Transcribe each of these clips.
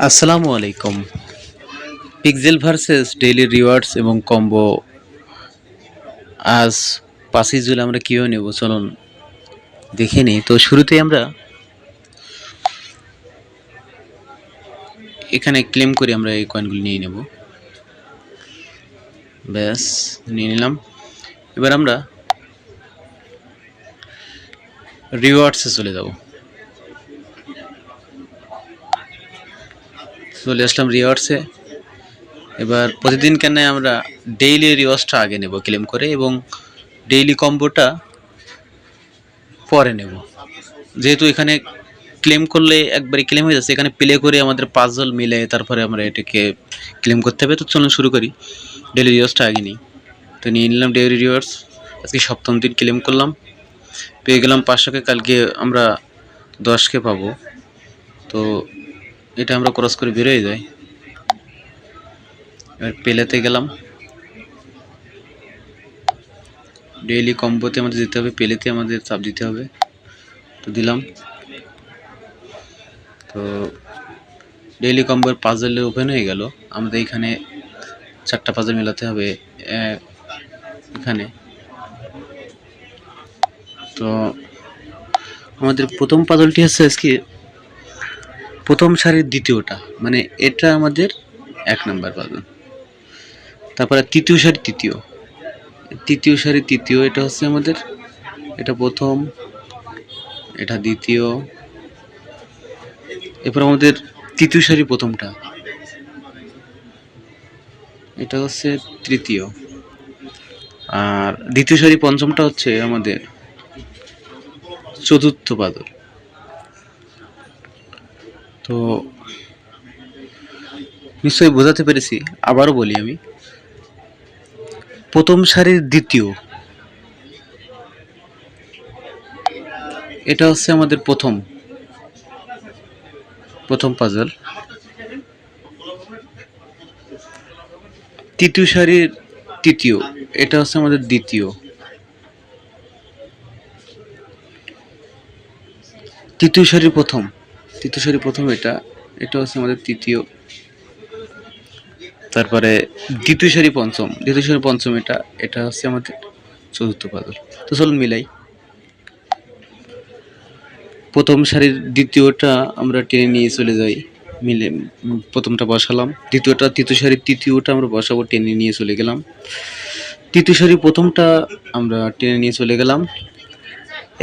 আসসালামু আলাইকুম। Pixel versus daily rewards এবং কম্বো আজ 5ই জুলাই আমরা কীভাবে নেব চলুন দেখে নিই। তো শুরুতেই আমরা এখানে ক্লেম করে আমরা এই কয়েনগুলি নিয়ে নেব। ব্যাস নিয়ে নিলাম। এবার আমরা রিওয়ার্ডসে চলে যাব। চলে আসলাম রিওয়ার্ডসে। এবার প্রতিদিন কেন আমরা ডেইলি রিওয়ার্ডসটা আগে নেব ক্লেম করে এবং ডেইলি কম্বোটা পরে নেব। যেহেতু এখানে ক্লেম করলে একবারে ক্লেম হয়ে যাচ্ছে, এখানে প্লে করে আমাদের পাজল মিলে তারপরে আমরা এটাকে ক্লেম করতে হবে। তো চলুন শুরু করি। ডেইলি রিওয়ার্ডসটা আগে নিই। তো নিয়ে নিলাম ডেইলি রিওয়ার্ডস। আজকে সপ্তম দিন ক্লেম করলাম, পেয়ে গেলাম 500কে। কালকে আমরা 10কে পাবো। তো এটা আমরা ক্রস করে বেরোয় যাই। এবার পেলেতে গেলাম, ডেইলি কম্বোতে আমাদের দিতে হবে, পেলেতে আমাদের চাপ দিতে হবে। তো দিলাম। তো ডেইলি কম্বোর পাজল ওপেন হয়ে গেল। আমাদের এখানে 4টা পাজল মেলাতে হবে এখানে। তো আমাদের প্রথম পাজলটি হচ্ছে আজকে প্রথম সারির দ্বিতীয়টা, মানে এটা আমাদের 1 নাম্বার পাজল। তারপরে তৃতীয় সারি তৃতীয়, তৃতীয় সারি তৃতীয়, এটা হচ্ছে আমাদের, এটা প্রথম, এটা দ্বিতীয়। এরপর আমাদের তৃতীয় সারি প্রথমটা, এটা হচ্ছে তৃতীয়। আর দ্বিতীয় সারি পঞ্চমটা হচ্ছে আমাদের চতুর্থ পাজল। তো নিশ্চয়ই বোঝাতে পেরেছি। আবারও বলি আমি, প্রথম সারির দ্বিতীয়, এটা হচ্ছে আমাদের প্রথম পাজল। তৃতীয় সারির তৃতীয়, এটা হচ্ছে আমাদের দ্বিতীয়। তৃতীয় সারির প্রথম, এটা হচ্ছে আমাদের তৃতীয়। তারপরে দ্বিতীয় সারি পঞ্চম, এটা হচ্ছে আমাদের চতুর্থ পাজল। তো চলুন মিলাই। প্রথম সারির দ্বিতীয়টা আমরা টেনে নিয়ে চলে যাই, মিলে প্রথমটা বসালাম। তৃতীয় সারির তৃতীয়টা আমরা বসাবো, টেনে নিয়ে চলে গেলাম। তৃতীয় সারি প্রথমটা আমরা টেনে নিয়ে চলে গেলাম।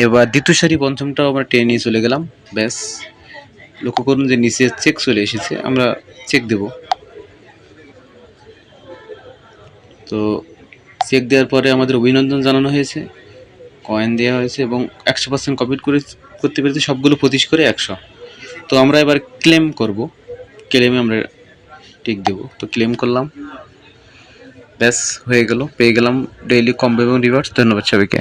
এবার দ্বিতীয় সারি পঞ্চমটাও আমরা টেনে নিয়ে চলে গেলাম। ব্যাস লক্ষ্য করুন যে নিচে চেক চলে এসেছে, আমরা চেক দেব। তো চেক দেওয়ার পরে আমাদের অভিনন্দন জানানো হয়েছে, কয়েন দেওয়া হয়েছে এবং 100% কমপ্লিট করতে পেরেছি, সবগুলো 25 করে 100। তো আমরা এবার ক্লেম করব, ক্লেমে আমরা টিক দেব। তো ক্লেম করলাম, ব্যাস হয়ে গেল, পেয়ে গেলাম ডেইলি কম্বো এবং রিওয়ার্ডস। ধন্যবাদ সবাইকে।